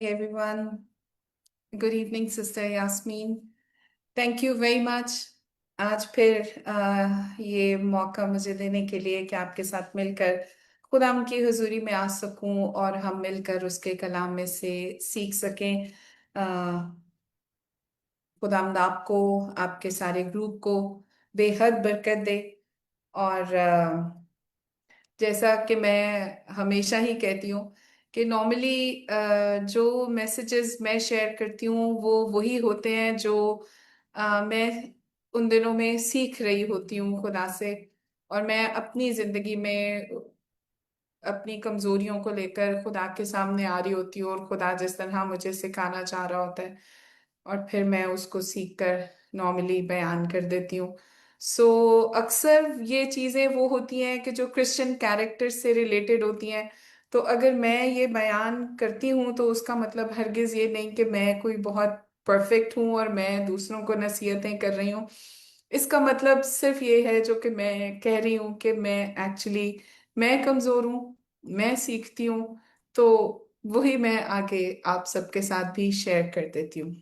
Hey everyone, good evening, Sister Yasmin. Thank you very much. आज फिर ये मौका मुझे देने के लिए कि आपके साथ मिलकर खुदाम की हुजूरी में आ सकूं और हम मिलकर उसके कलाम में से सीख सकें। खुदाम आपको, आपके सारे ग्रुप को बेहद बरकत दे। और जैसा कि मैं हमेशा ही कहती हूँ कि नॉर्मली जो मैसेजेस मैं शेयर करती हूँ वो वही होते हैं जो मैं उन दिनों में सीख रही होती हूँ खुदा से। और मैं अपनी जिंदगी में अपनी कमजोरियों को लेकर खुदा के सामने आ रही होती हूँ और खुदा जिस तरह मुझे सिखाना चाह रहा होता है और फिर मैं उसको सीख कर नॉर्मली बयान कर देती हूँ। सो अक्सर ये चीज़ें वो होती हैं कि जो क्रिश्चियन कैरेक्टर से रिलेटेड होती हैं। तो अगर मैं ये बयान करती हूँ तो उसका मतलब हरगिज़ ये नहीं कि मैं कोई बहुत परफेक्ट हूँ और मैं दूसरों को नसीहतें कर रही हूँ। इसका मतलब सिर्फ ये है जो कि मैं कह रही हूँ कि मैं एक्चुअली मैं कमज़ोर हूँ, मैं सीखती हूँ। तो वही मैं आगे आप सबके साथ भी शेयर कर देती हूँ।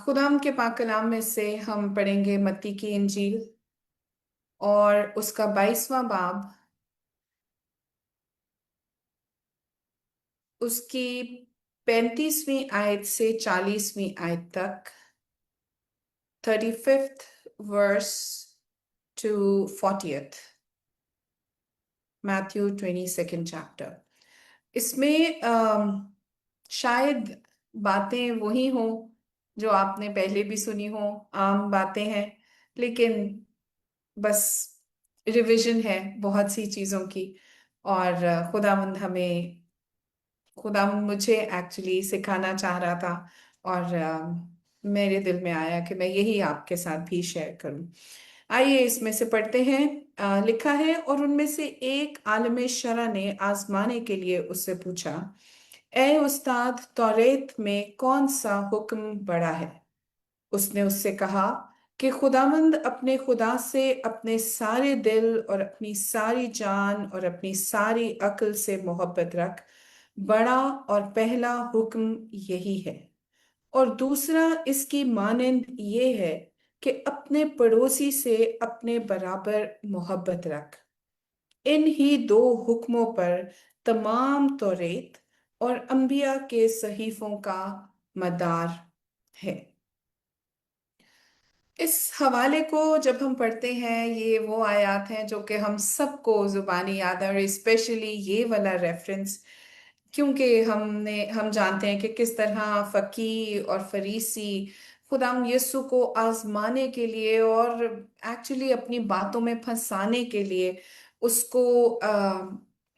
खुदाम के पाक कलाम में से हम पढ़ेंगे मत्ती की इंजील और उसका 22वां बाब, उसकी 35वीं आयत से 40वीं आयत तक, 35th verse to 40th, Matthew 22nd chapter. इसमें शायद बातें वही हों जो आपने पहले भी सुनी हो, आम बातें हैं, लेकिन बस रिवीजन है बहुत सी चीज़ों की। और खुदावंद हमें, खुदावंद मुझे एक्चुअली सिखाना चाह रहा था और मेरे दिल में आया कि मैं यही आपके साथ भी शेयर करूं। आइए इसमें से पढ़ते हैं। लिखा है, और उनमें से एक आलम शरा ने आजमाने के लिए उससे पूछा, ए उस्ताद, तौरेत में कौन सा हुक्म बड़ा है? उसने उससे कहा कि खुदावंद अपने खुदा से अपने सारे दिल और अपनी सारी जान और अपनी सारी अक्ल से मोहब्बत रख। बड़ा और पहला हुक्म यही है। और दूसरा इसकी मानंद ये है कि अपने पड़ोसी से अपने बराबर मोहब्बत रख। इन ही दो हुक्मों पर तमाम तौरेत और अंबिया के सहीफों का मदार है। इस हवाले को जब हम पढ़ते हैं, ये वो आयत हैं जो कि हम सबको जुबानी याद है, और स्पेशली ये वाला रेफरेंस, क्योंकि हम जानते हैं कि किस तरह फकी और फरीसी खुदाम यीशु को आजमाने के लिए और एक्चुअली अपनी बातों में फंसाने के लिए उसको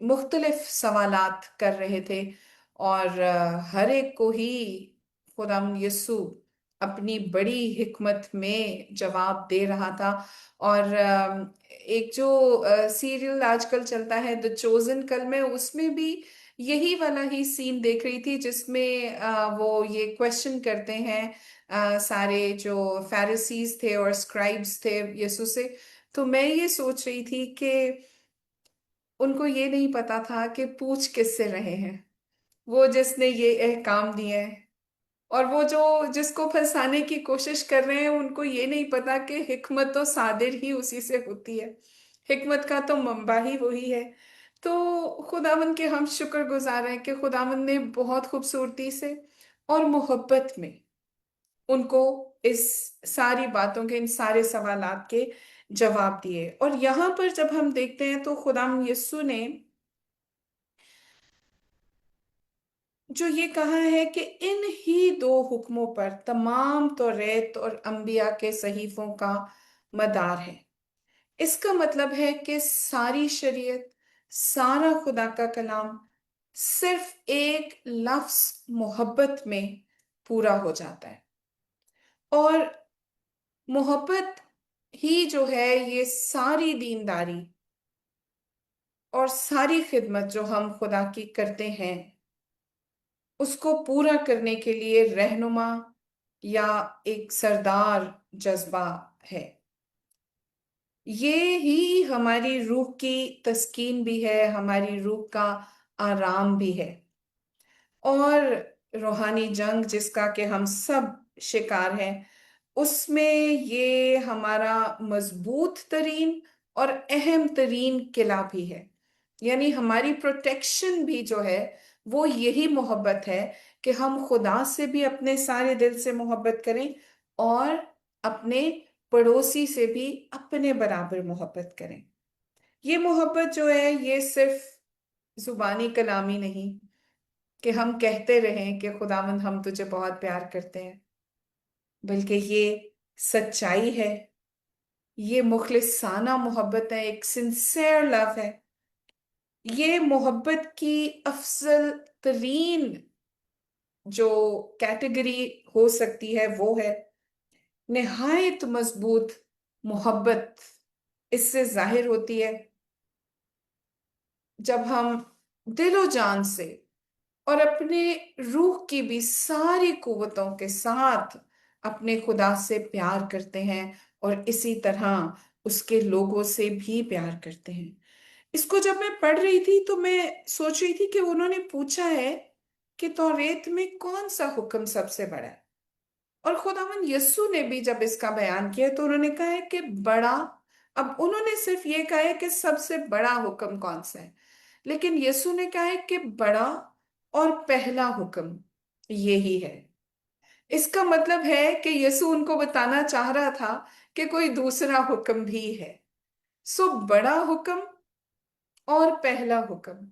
मुख्तलिफ सवालात कर रहे थे। और हर एक को ही खुदाम यीशु अपनी बड़ी हिकमत में जवाब दे रहा था। और एक जो सीरियल आजकल चलता है द चोजन, कल मैं उसमें भी यही वाला ही सीन देख रही थी जिसमें वो ये क्वेश्चन करते हैं सारे जो फैरिसीज थे और स्क्राइब्स थे यीशु से। तो मैं ये सोच रही थी कि उनको ये नहीं पता था कि पूछ किससे रहे हैं, वो जिसने ये एहकाम दिए हैं। और वो जो जिसको फंसाने की कोशिश कर रहे हैं उनको ये नहीं पता कि हिकमत तो सादिर ही उसी से होती है, हिकमत का तो मंबा ही वही है। तो खुदावंद के हम शुक्रगुजार हैं कि खुदावंद ने बहुत खूबसूरती से और मोहब्बत में उनको इस सारी बातों के, इन सारे सवालात के जवाब दिए। और यहाँ पर जब हम देखते हैं तो खुदाम यीशु ने जो ये कहा है कि इन ही दो हुक्मों पर तमाम तौरेत और अंबिया के सहीफों का मदार है। इसका मतलब है कि सारी शरीयत, सारा खुदा का कलाम सिर्फ एक लफ्ज मोहब्बत में पूरा हो जाता है। और मोहब्बत ही जो है ये सारी दीनदारी और सारी खिदमत जो हम खुदा की करते हैं उसको पूरा करने के लिए रहनुमा या एक सरदार जज्बा है। ये ही हमारी रूह की तस्कीन भी है, हमारी रूह का आराम भी है। اور रूहानी जंग जिसका कि हम सब शिकार हैं, उसमें ये हमारा मजबूत तरीन और अहम तरीन किला भी है। यानी हमारी प्रोटेक्शन भी जो है वो यही मोहब्बत है कि हम खुदा से भी अपने सारे दिल से मोहब्बत करें और अपने पड़ोसी से भी अपने बराबर मोहब्बत करें। ये मोहब्बत जो है ये सिर्फ जुबानी कलामी नहीं कि हम कहते रहें कि खुदावंद हम तुझे बहुत प्यार करते हैं, बल्कि ये सच्चाई है, ये मुखलिसाना मोहब्बत है, एक सिंसेयर लव है। ये मोहब्बत की अफजल तरीन जो कैटेगरी हो सकती है वो है निहायत मजबूत मोहब्बत। इससे जाहिर होती है जब हम दिलो जान से और अपने रूह की भी सारी कुव्वतों के साथ अपने खुदा से प्यार करते हैं और इसी तरह उसके लोगों से भी प्यार करते हैं। इसको जब मैं पढ़ रही थी तो मैं सोच रही थी कि उन्होंने पूछा है कि तौरेत में कौन सा हुक्म सबसे बड़ा है। और खुदावन यस्सु ने भी जब इसका बयान किया तो उन्होंने कहा है कि बड़ा, अब उन्होंने सिर्फ ये कहा है कि सबसे बड़ा हुक्म कौन सा है, लेकिन यीशु ने कहा है कि बड़ा और पहला हुक्म यही है। इसका मतलब है कि यीशु उनको बताना चाह रहा था कि कोई दूसरा हुक्म भी है। सो बड़ा हुक्म और पहला हुक्म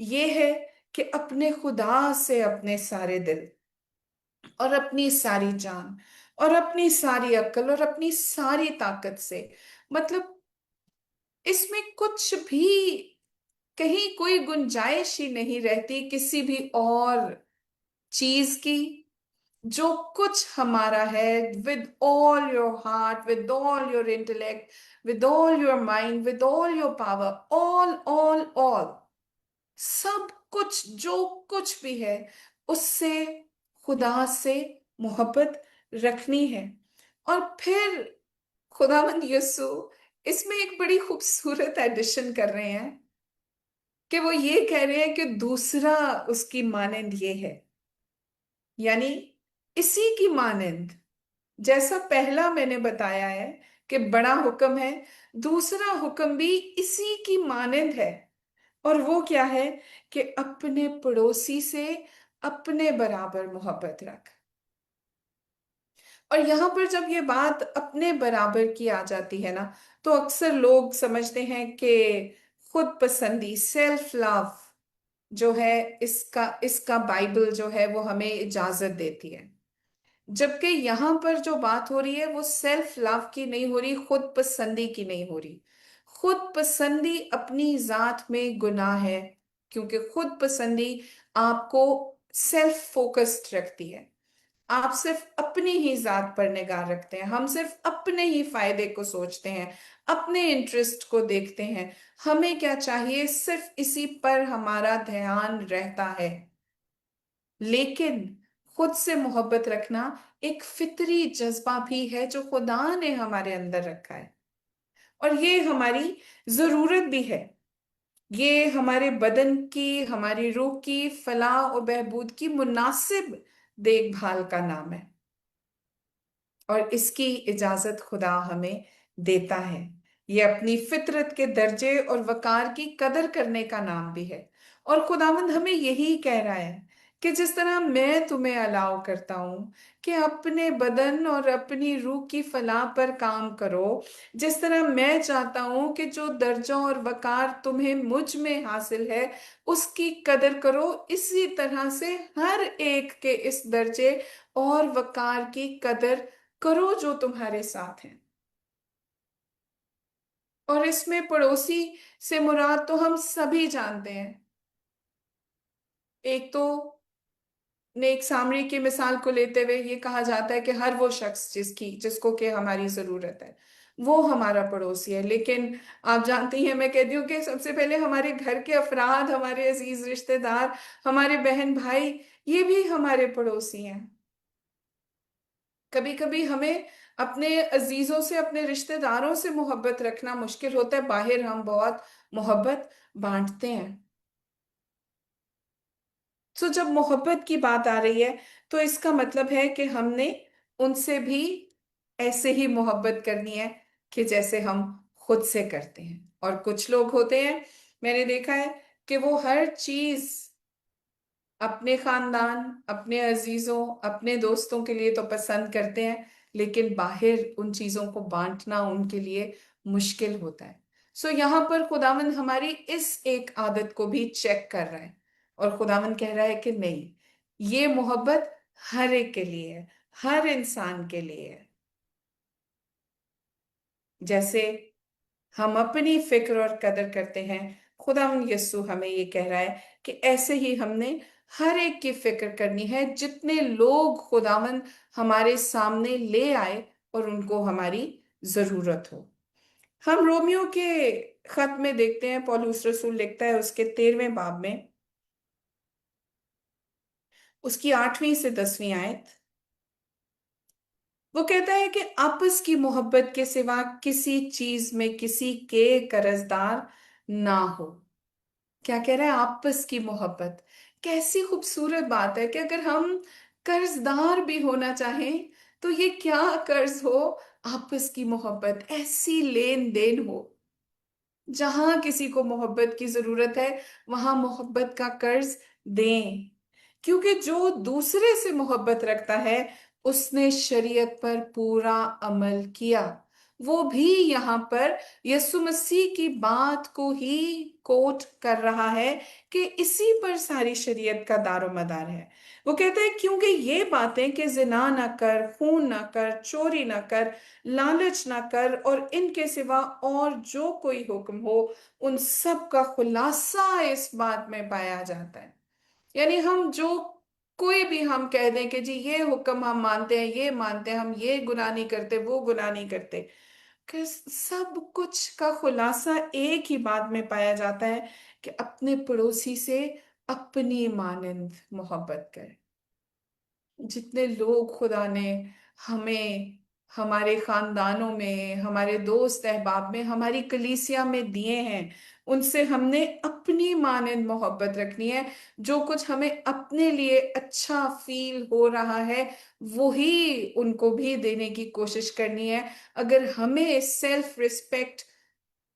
ये है कि अपने खुदा से अपने सारे दिल और अपनी सारी जान और अपनी सारी अक्ल और अपनी सारी ताकत से, मतलब इसमें कुछ भी कहीं कोई गुंजाइश ही नहीं रहती किसी भी और चीज की। जो कुछ हमारा है, with all your heart, with all your intellect, with all your mind, with all your power, all all all, सब कुछ जो कुछ भी है उससे खुदा से मोहब्बत रखनी है। और फिर खुदावंद यीशु इसमें एक बड़ी खूबसूरत एडिशन कर रहे हैं कि वो ये कह रहे हैं कि दूसरा उसकी मानंद ये है, यानी इसी की मानंद जैसा पहला मैंने बताया है कि बड़ा हुक्म है, दूसरा हुक्म भी इसी की मानंद है। और वो क्या है कि अपने पड़ोसी से अपने बराबर मोहब्बत रख। और यहां पर जब ये बात अपने बराबर की आ जाती है ना, तो अक्सर लोग समझते हैं कि खुद पसंदी, सेल्फ लव जो है, इसका इसका बाइबल जो है वो हमें इजाजत देती है। जबकि यहां पर जो बात हो रही है वो सेल्फ लव की नहीं हो रही, खुद पसंदी की नहीं हो रही। खुद पसंदी अपनी जात में गुनाह है, क्योंकि खुद पसंदी आपको सेल्फ फोकस्ड रखती है। आप सिर्फ अपनी ही जात पर निगाह रखते हैं, हम सिर्फ अपने ही फायदे को सोचते हैं, अपने इंटरेस्ट को देखते हैं, हमें क्या चाहिए सिर्फ इसी पर हमारा ध्यान रहता है। लेकिन खुद से मोहब्बत रखना एक फितरी जज्बा भी है जो खुदा ने हमारे अंदर रखा है, और ये हमारी जरूरत भी है। ये हमारे बदन की, हमारी रूह की फलाह और बहबूद की मुनासिब देखभाल का नाम है, और इसकी इजाजत खुदा हमें देता है। ये अपनी फितरत के दर्जे और वकार की कदर करने का नाम भी है। और खुदावंद हमें यही कह रहा है कि जिस तरह मैं तुम्हें अलाउ करता हूं कि अपने बदन और अपनी रूह की फलाह पर काम करो, जिस तरह मैं चाहता हूं कि जो दर्जा और वकार तुम्हें मुझ में हासिल है उसकी कदर करो, इसी तरह से हर एक के इस दर्जे और वकार की कदर करो जो तुम्हारे साथ हैं। और इसमें पड़ोसी से मुराद तो हम सभी जानते हैं। एक तो नेक सामरी की मिसाल को लेते हुए ये कहा जाता है कि हर वो शख्स जिसको कि हमारी जरूरत है वो हमारा पड़ोसी है। लेकिन आप जानती हैं, मैं कहती हूँ कि सबसे पहले हमारे घर के अफराद, हमारे अजीज रिश्तेदार, हमारे बहन भाई, ये भी हमारे पड़ोसी हैं। कभी कभी हमें अपने अजीजों से, अपने रिश्तेदारों से मोहब्बत रखना मुश्किल होता है, बाहर हम बहुत मोहब्बत बांटते हैं। तो जब मोहब्बत की बात आ रही है तो इसका मतलब है कि हमने उनसे भी ऐसे ही मोहब्बत करनी है कि जैसे हम खुद से करते हैं। और कुछ लोग होते हैं, मैंने देखा है, कि वो हर चीज अपने खानदान, अपने अजीजों, अपने दोस्तों के लिए तो पसंद करते हैं, लेकिन बाहर उन चीजों को बांटना उनके लिए मुश्किल होता है। सो यहाँ पर खुदावंद हमारी इस एक आदत को भी चेक कर रहा है, और खुदावंद कह रहा है कि नहीं, ये मोहब्बत हर एक के लिए है, हर इंसान के लिए है। जैसे हम अपनी फिक्र और कदर करते हैं, खुदावंद यस्सु हमें ये कह रहा है कि ऐसे ही हमने हर एक की फिक्र करनी है, जितने लोग खुदावंद हमारे सामने ले आए और उनको हमारी जरूरत हो। हम रोमियो के खत में देखते हैं, पौलुस रसूल लिखता है उसके 13वें बाब में, उसकी 8वीं से 10वीं आयत। वो कहता है कि आपस की मोहब्बत के सिवा किसी चीज में किसी के कर्जदार ना हो। क्या कह रहा है? आपस की मोहब्बत। कैसी खूबसूरत बात है कि अगर हम कर्जदार भी होना चाहें तो ये क्या कर्ज हो, आपस की मोहब्बत, ऐसी लेन देन हो। जहां किसी को मोहब्बत की जरूरत है वहां मोहब्बत का कर्ज दें, क्योंकि जो दूसरे से मोहब्बत रखता है उसने शरीयत पर पूरा अमल किया। वो भी यहाँ पर यीशु मसीह की बात को ही कोट कर रहा है कि इसी पर सारी शरीयत का दारोमदार है। वो कहता है क्योंकि ये बातें कि जिना ना कर, खून ना कर, चोरी ना कर, लालच ना कर, और इनके सिवा और जो कोई हुक्म हो, उन सब का खुलासा इस बात में पाया जाता है। यानी हम जो कोई भी हम कह दें कि जी ये हुक्म हम मानते हैं, ये मानते हैं, हम ये गुनाह नहीं करते, वो गुनाह नहीं करते, कि सब कुछ का खुलासा एक ही बात में पाया जाता है कि अपने पड़ोसी से अपनी मानंद मोहब्बत करें। जितने लोग खुदा ने हमें हमारे खानदानों में, हमारे दोस्त अहबाब में, हमारी कलीसिया में दिए हैं, उनसे हमने अपनी मानंद मोहब्बत रखनी है। जो कुछ हमें अपने लिए अच्छा फील हो रहा है वही उनको भी देने की कोशिश करनी है। अगर हमें सेल्फ रिस्पेक्ट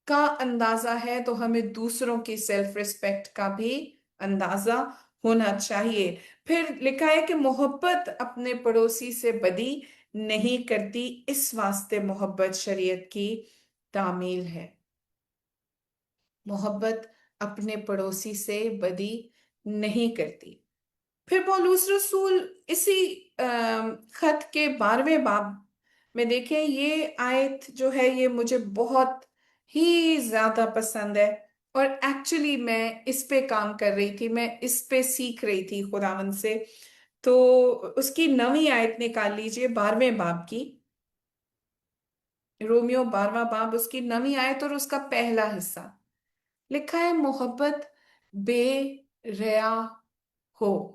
का अंदाजा है तो हमें दूसरों की सेल्फ रिस्पेक्ट का भी अंदाजा होना चाहिए। फिर लिखा है कि मोहब्बत अपने पड़ोसी से बदी नहीं करती, इस वास्ते मोहब्बत शरीयत की तामील है। मोहब्बत अपने पड़ोसी से बदी नहीं करती। फिर पौलुस रसूल इसी खत के 12वें बाब में देखें, ये आयत जो है ये मुझे बहुत ही ज्यादा पसंद है। और एक्चुअली मैं इस पे काम कर रही थी, मैं इस पे सीख रही थी खुदावन से। तो उसकी 9वीं आयत निकाल लीजिए, 12वें बाब की। रोमियो 12वां बाब, उसकी 9वीं आयत और उसका पहला हिस्सा। लिखा है मोहब्बत बेरिया हो।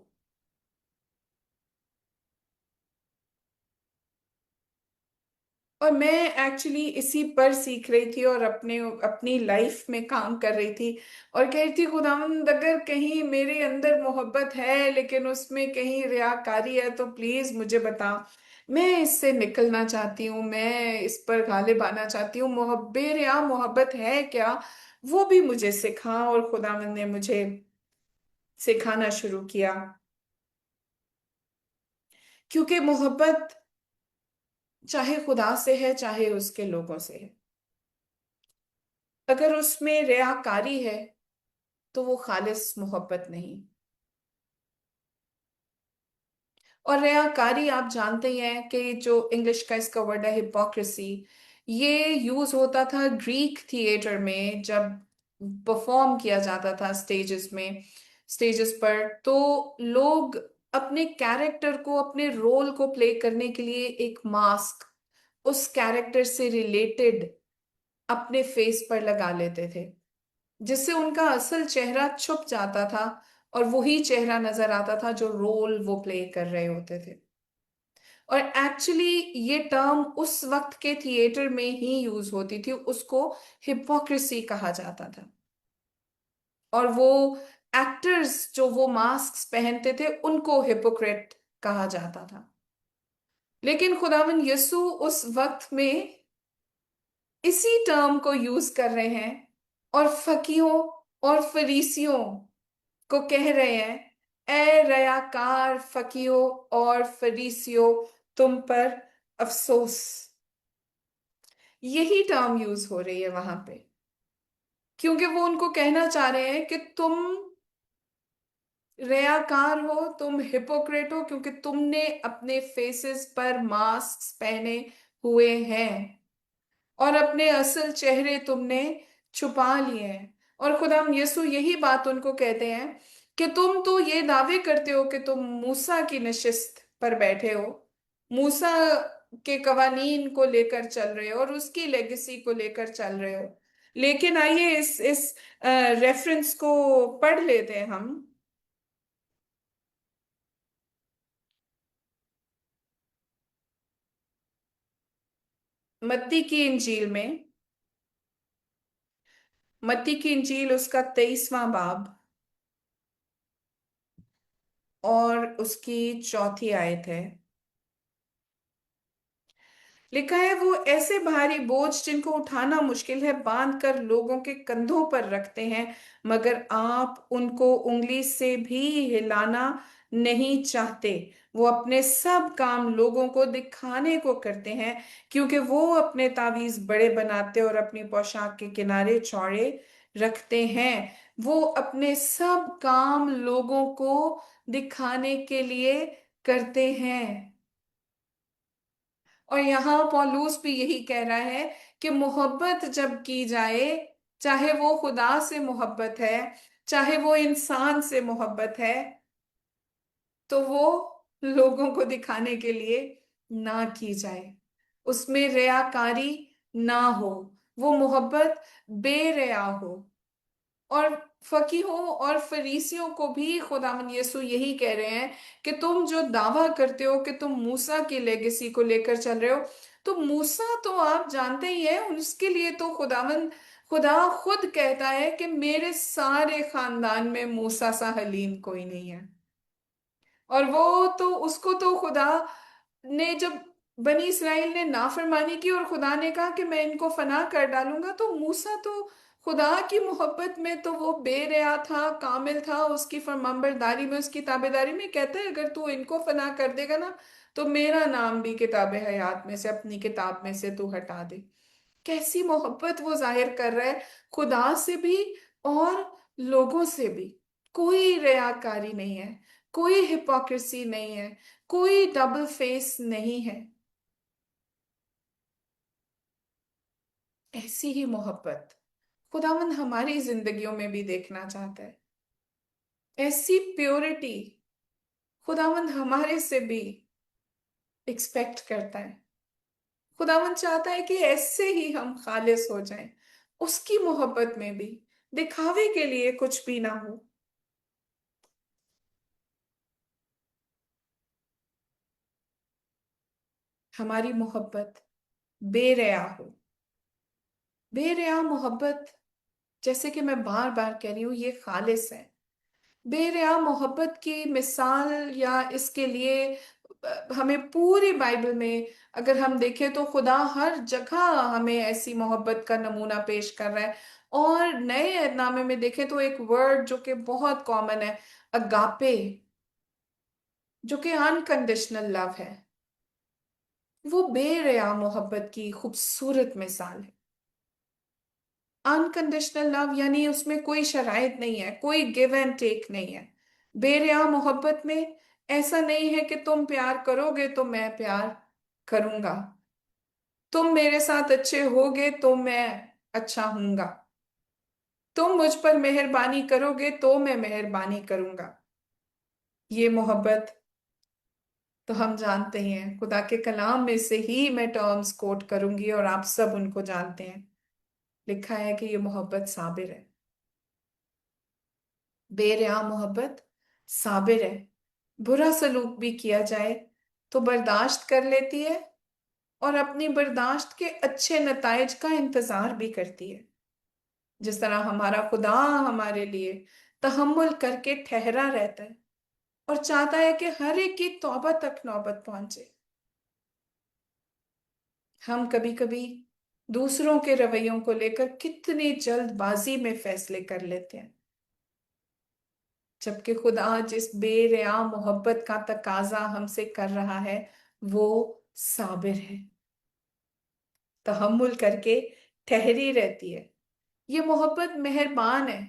और मैं एक्चुअली इसी पर सीख रही थी और अपने अपनी लाइफ में काम कर रही थी, और कह रही थी खुदावंद अगर कहीं मेरे अंदर मोहब्बत है लेकिन उसमें कहीं रियाकारी है तो प्लीज मुझे बता। मैं इससे निकलना चाहती हूँ, मैं इस पर गालिब आना चाहती हूँ। मोहब्बत या मोहब्बत है क्या, वो भी मुझे सिखा, और खुदावंद ने मुझे सिखाना शुरू किया। क्योंकि मोहब्बत चाहे खुदा से है चाहे उसके लोगों से है, अगर उसमें रियाकारी है तो वो खालिस मोहब्बत नहीं। और रियाकारी आप जानते ही हैं कि जो इंग्लिश का इसका वर्ड है हिपोक्रेसी, ये यूज होता था ग्रीक थिएटर में जब परफॉर्म किया जाता था स्टेजेस में, स्टेजेस पर। तो लोग अपने कैरेक्टर को, अपने रोल को प्ले करने के लिए एक मास्क, उस कैरेक्टर से रिलेटेड अपने फेस पर लगा लेते थे, जिससे उनका असल चेहरा छुप जाता था और वही चेहरा नजर आता था जो रोल वो प्ले कर रहे होते थे। और एक्चुअली ये टर्म उस वक्त के थिएटर में ही यूज होती थी, उसको हिपोक्रेसी कहा जाता था। और वो एक्टर्स जो वो मास्क पहनते थे उनको हिपोक्रेट कहा जाता था। लेकिन खुदावंद यीशु उस वक्त में इसी टर्म को यूज कर रहे हैं और फकीहों और फरीसियों को कह रहे हैं, ए रयाकार फकीहों और फरीसियों, तुम पर अफसोस। यही टर्म यूज हो रही है वहां पे, क्योंकि वो उनको कहना चाह रहे हैं कि तुम रयाकार हो, तुम हिपोक्रेट हो, क्योंकि तुमने अपने फेसेस पर मास्क पहने हुए हैं और अपने असल चेहरे तुमने छुपा लिए हैं। और खुदाम यीशु यही बात उनको कहते हैं कि तुम तो ये दावे करते हो कि तुम मूसा की नशिस्त पर बैठे हो, मूसा के कवानीन को लेकर चल रहे हो और उसकी लेगेसी को लेकर चल रहे हो। लेकिन आइए इस रेफरेंस को पढ़ लेते हैं हम। मत्ती की इंजील में, मत्ती की इंजील उसका 23वां बाब और उसकी चौथी आयत है। लिखा है, वो ऐसे भारी बोझ जिनको उठाना मुश्किल है बांध कर लोगों के कंधों पर रखते हैं, मगर आप उनको उंगली से भी हिलाना नहीं चाहते। वो अपने सब काम लोगों को दिखाने को करते हैं, क्योंकि वो अपने तावीज बड़े बनाते और अपनी पोशाक के किनारे चौड़े रखते हैं। वो अपने सब काम लोगों को दिखाने के लिए करते हैं। और यहाँ पौलुस भी यही कह रहा है कि मोहब्बत जब की जाए, चाहे वो खुदा से मोहब्बत है, चाहे वो इंसान से मोहब्बत है, तो वो लोगों को दिखाने के लिए ना की जाए, उसमें रियाकारी ना हो, वो मोहब्बत बेरिया हो। और फकीहों और फरीसियों को भी खुदावन यीशु यही कह रहे हैं कि तुम जो दावा करते हो कि तुम मूसा की लेगेसी को लेकर चल रहे हो, तो मूसा तो आप जानते ही हैं, उसके लिए तो खुदा खुद कहता है कि मेरे सारे खानदान में मूसा सा हलीम कोई नहीं है। और वो तो उसको तो खुदा ने जब बनी इसराइल ने नाफरमानी की और खुदा ने कहा कि मैं इनको फना कर डालूंगा, तो मूसा तो खुदा की मोहब्बत में तो वो बेरिया था, कामिल था, उसकी फरमाबरदारी में, उसकी ताबेदारी में कहता है अगर तू इनको फना कर देगा ना, तो मेरा नाम भी किताब हयात में से, अपनी किताब में से तू हटा दे। कैसी मोहब्बत वो जाहिर कर रहा है, खुदा से भी और लोगों से भी। कोई रियाकारी नहीं है, कोई हिपोक्रेसी नहीं है, कोई डबल फेस नहीं है। ऐसी ही मोहब्बत खुदावंद हमारी जिंदगियों में भी देखना चाहता है। ऐसी प्योरिटी खुदावंद हमारे से भी एक्सपेक्ट करता है। खुदावंद चाहता है कि ऐसे ही हम खालिस हो जाएं, उसकी मोहब्बत में भी दिखावे के लिए कुछ भी ना हो। हमारी मोहब्बत बेरिया हो। बेरिया मोहब्बत, जैसे कि मैं बार बार कह रही हूं, ये खालिस है। बेरिया मोहब्बत की मिसाल या इसके लिए हमें पूरी बाइबल में अगर हम देखें तो खुदा हर जगह हमें ऐसी मोहब्बत का नमूना पेश कर रहा है। और नए ऐतनामे में देखें तो एक वर्ड जो कि बहुत कॉमन है, अगापे, जो कि अनकंडीशनल लव है, वो बेरिया मोहब्बत की खूबसूरत मिसाल है। अनकंडीशनल लव यानी उसमें कोई शराइत नहीं है, कोई गिव एंड टेक नहीं है। बेरिया मोहब्बत में ऐसा नहीं है कि तुम प्यार करोगे तो मैं प्यार करूंगा, तुम मेरे साथ अच्छे होगे तो मैं अच्छा हूंगा, तुम मुझ पर मेहरबानी करोगे तो मैं मेहरबानी करूंगा। ये मोहब्बत तो हम जानते ही हैं, खुदा के कलाम में से ही मैं टर्म्स कोट करूंगी और आप सब उनको जानते हैं। लिखा है कि ये मोहब्बत साबिर है। बेरिया मोहब्बत साबिर है। बुरा सलूक भी किया जाए तो बर्दाश्त कर लेती है और अपनी बर्दाश्त के अच्छे नताइज का इंतजार भी करती है। जिस तरह हमारा खुदा हमारे लिए तहम्मुल करके ठहरा रहता है और चाहता है कि हर एक की तौबा तक नौबत पहुंचे। हम कभी कभी दूसरों के रवैयों को लेकर कितनी जल्दबाजी में फैसले कर लेते हैं, जबकि खुदा जिस बेरिया मोहब्बत का तकाजा हमसे कर रहा है वो साबिर है, तहम्मुल करके ठहरी रहती है। ये मोहब्बत मेहरबान है।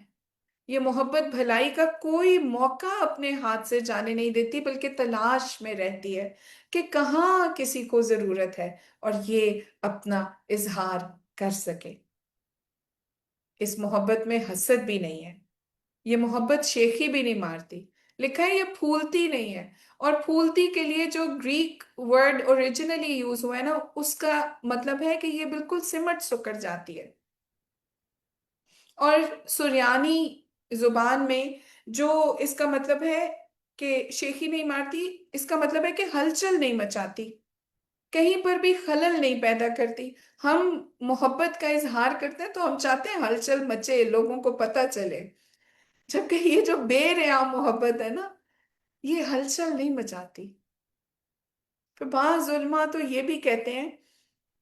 ये मोहब्बत भलाई का कोई मौका अपने हाथ से जाने नहीं देती, बल्कि तलाश में रहती है कि कहाँ किसी को जरूरत है और ये अपना इजहार कर सके। इस मोहब्बत में हसद भी नहीं है। ये मोहब्बत शेखी भी नहीं मारती। लिखा है ये फूलती नहीं है। और फूलती के लिए जो ग्रीक वर्ड ओरिजिनली यूज हुआ है ना, उसका मतलब है कि ये बिल्कुल सिमट सुकड़ जाती है। और सुरयानी जुबान में जो इसका मतलब है कि शेखी नहीं मारती, इसका मतलब है कि हलचल नहीं मचाती, कहीं पर भी खलल नहीं पैदा करती। हम मोहब्बत का इजहार करते हैं तो हम चाहते हैं हलचल मचे, लोगों को पता चले। जबकि ये जो बेरिया मोहब्बत है ना, ये हलचल नहीं मचाती। फिर बाज उलमा तो ये भी कहते हैं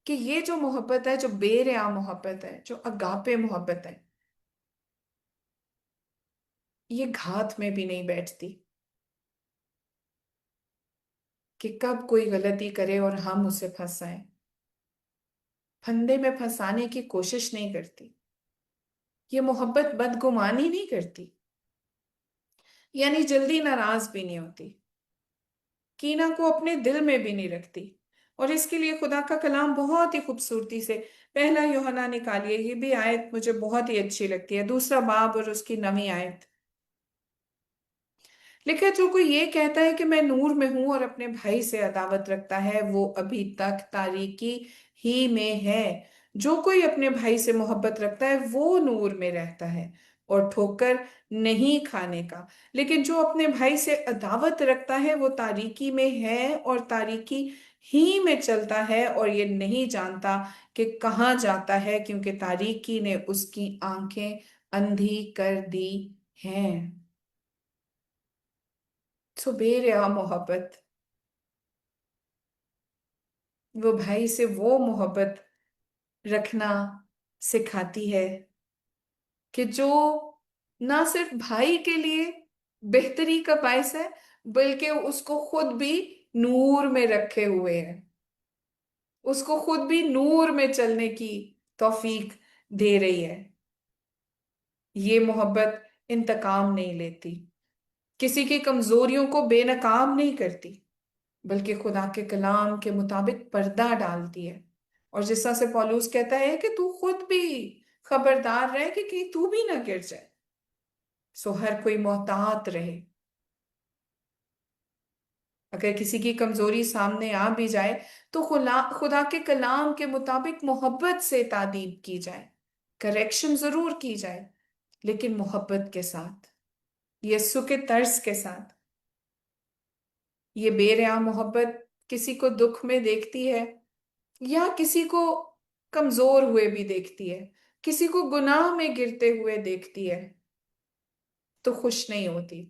कि ये जो मोहब्बत है, जो बेरिया मोहब्बत है, जो अगापे मोहब्बत है, ये घात में भी नहीं बैठती कि कब कोई गलती करे और हम उसे फंसाएं। फंदे में फंसाने की कोशिश नहीं करती। ये मोहब्बत बदगुमानी नहीं करती, यानी जल्दी नाराज भी नहीं होती, कीना को अपने दिल में भी नहीं रखती। और इसके लिए खुदा का कलाम बहुत ही खूबसूरती से, पहला यूहन्ना निकालिए, ये भी आयत मुझे बहुत ही अच्छी लगती है, दूसरा बाब और उसकी 9वीं आयत। लिखा है, जो कोई ये कहता है कि मैं नूर में हूं और अपने भाई से अदावत रखता है, वो अभी तक तारीकी ही में है। जो कोई अपने भाई से मोहब्बत रखता है वो नूर में रहता है और ठोकर नहीं खाने का। लेकिन जो अपने भाई से अदावत रखता है वो तारीकी में है और तारीकी ही में चलता है, और ये नहीं जानता कि कहाँ जाता है, क्योंकि तारीकी ने उसकी आंखें अंधी कर दी हैं। सुबेर या मोहब्बत, वो भाई से वो मोहब्बत रखना सिखाती है कि जो ना सिर्फ भाई के लिए बेहतरी का बायस है, बल्कि उसको खुद भी नूर में रखे हुए है, उसको खुद भी नूर में चलने की तौफीक दे रही है। ये मोहब्बत इंतकाम नहीं लेती, किसी की कमजोरियों को बेनकाम नहीं करती, बल्कि खुदा के कलाम के मुताबिक पर्दा डालती है। और जिस तरह से पौलुस कहता है कि तू खुद भी खबरदार रहे कि कहीं तू भी ना गिर जाए, सो हर कोई मोहतात रहे। अगर किसी की कमजोरी सामने आ भी जाए तो खुदा खुदा के कलाम के मुताबिक मोहब्बत से तादीब की जाए, करेक्शन जरूर की जाए, लेकिन मोहब्बत के साथ, यीशु के तर्ज के साथ। ये बेरिया मोहब्बत किसी को दुख में देखती है या किसी को कमजोर हुए भी देखती है, किसी को गुनाह में गिरते हुए देखती है तो खुश नहीं होती,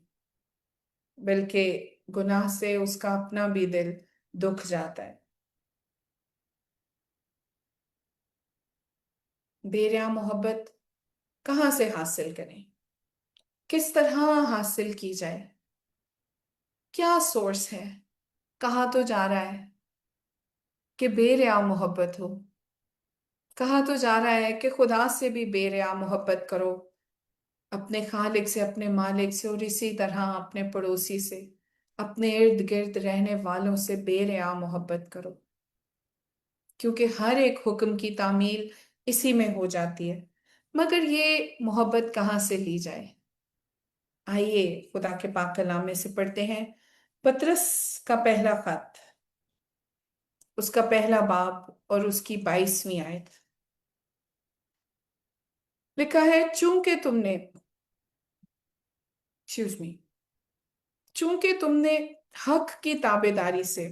बल्कि गुनाह से उसका अपना भी दिल दुख जाता है। बेरिया मोहब्बत कहाँ से हासिल करें, किस तरह हासिल की जाए, क्या सोर्स है, कहाँ तो जा रहा है कि बेरिया मोहब्बत हो, कहाँ तो जा रहा है कि खुदा से भी बेरिया मोहब्बत करो, अपने खालिक से, अपने मालिक से, और इसी तरह अपने पड़ोसी से, अपने इर्द गिर्द रहने वालों से बेरिया मोहब्बत करो, क्योंकि हर एक हुक्म की तामील इसी में हो जाती है। मगर ये मोहब्बत कहाँ से ली जाए? आइए खुदा के पाक कलाम में से पढ़ते हैं। पतरस का पहला खत, उसका पहला बाब और उसकी 22वीं आयत। लिखा है, चूंकि तुमने, एक्सक्यूज मी, चूंकि तुमने हक की ताबेदारी से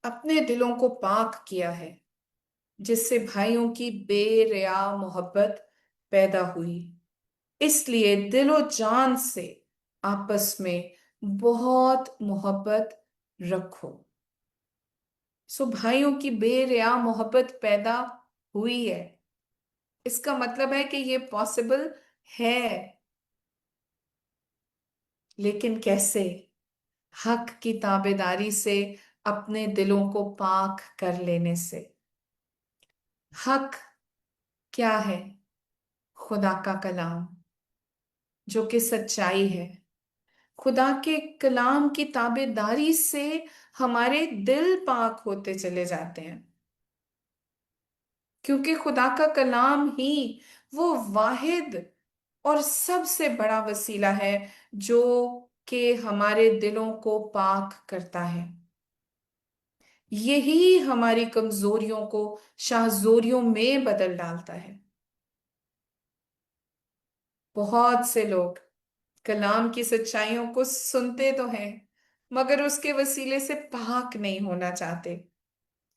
अपने दिलों को पाक किया है, जिससे भाइयों की बेरिया मोहब्बत पैदा हुई, इसलिए दिलो जान से आपस में बहुत मोहब्बत रखो। सो भाइयों की बेरिया मोहब्बत पैदा हुई है। इसका मतलब है कि ये पॉसिबल है। लेकिन कैसे? हक की ताबेदारी से, अपने दिलों को पाक कर लेने से। हक क्या है? खुदा का कलाम, जो कि सच्चाई है। खुदा के कलाम की ताबेदारी से हमारे दिल पाक होते चले जाते हैं, क्योंकि खुदा का कलाम ही वो वाहिद और सबसे बड़ा वसीला है जो कि हमारे दिलों को पाक करता है। यही हमारी कमजोरियों को शाहजोरियों में बदल डालता है। बहुत से लोग कलाम की सच्चाइयों को सुनते तो हैं, मगर उसके वसीले से पाक नहीं होना चाहते।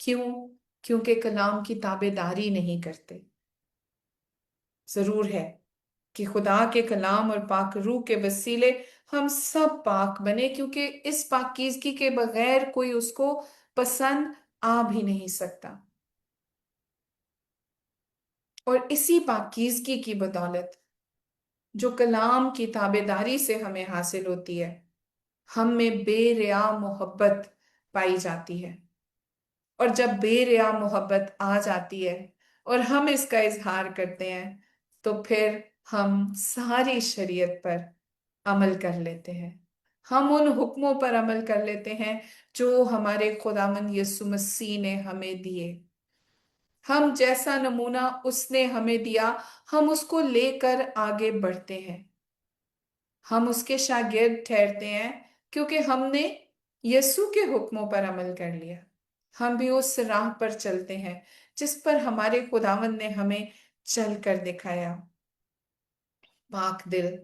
क्यों? क्योंकि कलाम की ताबेदारी नहीं करते। जरूर है कि खुदा के कलाम और पाक रूह के वसीले हम सब पाक बने, क्योंकि इस पाकीज़गी के बगैर कोई उसको पसंद आ भी नहीं सकता। और इसी पाकीज़गी की बदौलत, जो कलाम की ताबेदारी से हमें हासिल होती है, हम में बेरिया मोहब्बत पाई जाती है। और जब बेरिया मोहब्बत आ जाती है और हम इसका इजहार करते हैं, तो फिर हम सारी शरीयत पर अमल कर लेते हैं। हम उन हुक्मों पर अमल कर लेते हैं जो हमारे खुदावंद यीशु मसीह ने हमें दिए। हम जैसा नमूना उसने हमें दिया, हम उसको लेकर आगे बढ़ते हैं। हम उसके शागिर्द ठहरते हैं, क्योंकि हमने यीशु के हुक्मों पर अमल कर लिया। हम भी उस राह पर चलते हैं जिस पर हमारे खुदावंद ने हमें चल कर दिखाया। पाक दिल,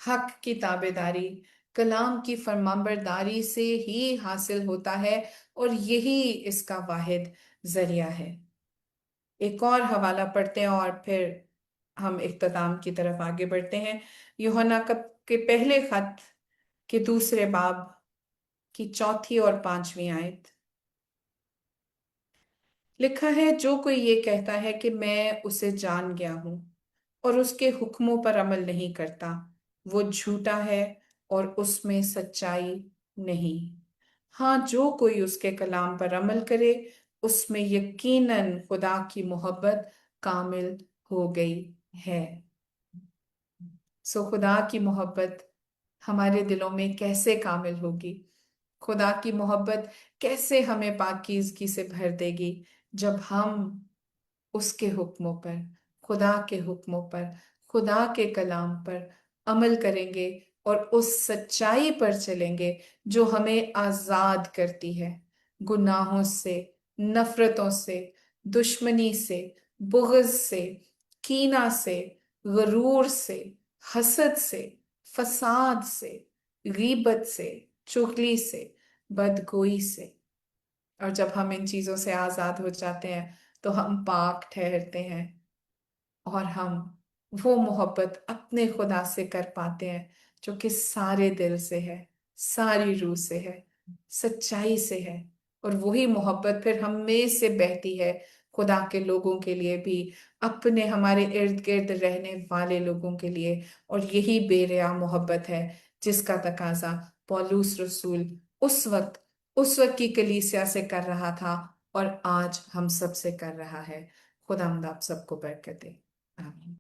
हक की ताबेदारी, कलाम की फरमाबरदारी से ही हासिल होता है, और यही इसका वाहिद जरिया है। एक और हवाला पढ़ते हैं और फिर हम इख्तिताम की तरफ आगे बढ़ते हैं। यूहन्ना के पहले खत के दूसरे बाब की चौथी और पांचवी आयत। लिखा है, जो कोई ये कहता है कि मैं उसे जान गया हूं और उसके हुक्मों पर अमल नहीं करता, वो झूठा है और उसमें सच्चाई नहीं। हाँ, जो कोई उसके कलाम पर अमल करे, उसमें यकीनन खुदा की मोहब्बत कामिल हो गई है। सो खुदा की मोहब्बत हमारे दिलों में कैसे कामिल होगी? खुदा की मोहब्बत कैसे हमें पाकीज़गी से भर देगी? जब हम उसके हुक्मों पर, खुदा के हुक्मों पर, खुदा के कलाम पर अमल करेंगे और उस सच्चाई पर चलेंगे जो हमें आजाद करती है गुनाहों से, नफरतों से, दुश्मनी से, बुग़्ज़ से, कीना से, गरूर से, हसद से, फसाद से, गीबत से, चुगली से, बदगोई से। और जब हम इन चीजों से आजाद हो जाते हैं, तो हम पाक ठहरते हैं और हम वो मोहब्बत अपने खुदा से कर पाते हैं जो कि सारे दिल से है, सारी रूह से है, सच्चाई से है। और वही मोहब्बत फिर हम में से बहती है खुदा के लोगों के लिए भी, अपने हमारे इर्द गिर्द रहने वाले लोगों के लिए। और यही बेरिया मोहब्बत है जिसका तकाजा पौलुस रसूल उस वक्त की कलीसिया से कर रहा था और आज हम सब से कर रहा है। खुदावंद आप सबको बरकत दे। आमीन।